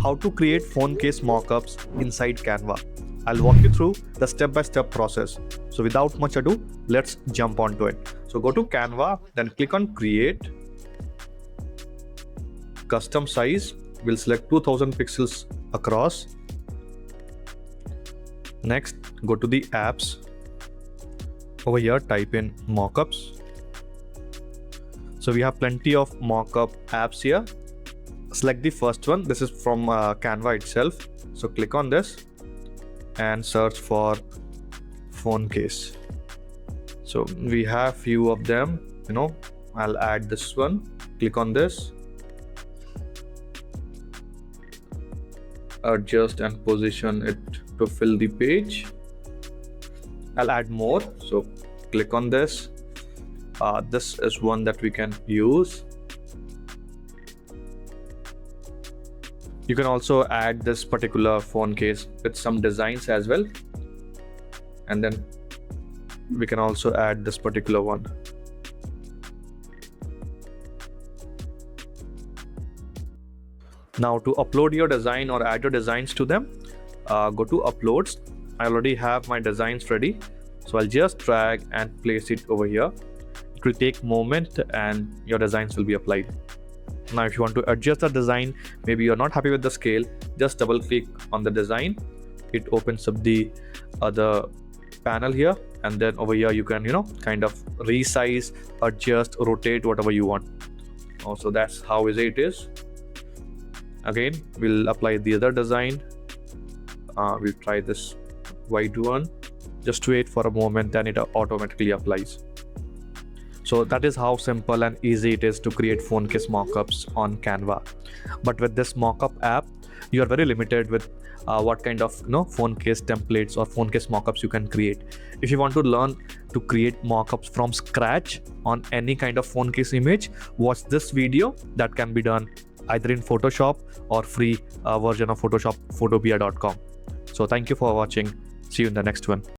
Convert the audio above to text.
how to create phone case mockups inside Canva. I'll walk you through the step-by-step process. So without much ado, let's jump onto it. So go to Canva, then click on Create, Custom Size. We'll select 2000 pixels across. Next, go to the apps. Over here, type in Mockups. So we have plenty of mockup apps here. Select the first one. This is from Canva itself. So click on this and search for phone case. So we have few of them, I'll add this one. Click on this, adjust and position it to fill the page. I'll add more, so click on this. This is one that we can use. You can also add this particular phone case with some designs as well, and then we can also add this particular one. Now to upload your design or add your designs to them, go to uploads. I already have my designs ready, so I'll just drag and place it over here. It will take a moment and your designs will be applied. Now if you want to adjust the design, maybe you're not happy with the scale, just double click on the design. It opens up the other panel here, and then over here you can kind of resize, adjust, rotate, whatever you want. So that's how easy it is. Again, we'll apply the other design. We'll try this white one. Just wait for a moment and it automatically applies. So that is how simple and easy it is to create phone case mockups on Canva. But with this mockup app, you are very limited with what kind of phone case templates or phone case mockups you can create. If you want to learn to create mockups from scratch on any kind of phone case image, watch this video. That can be done either in Photoshop or free version of Photoshop, photopia.com. So thank you for watching. See you in the next one.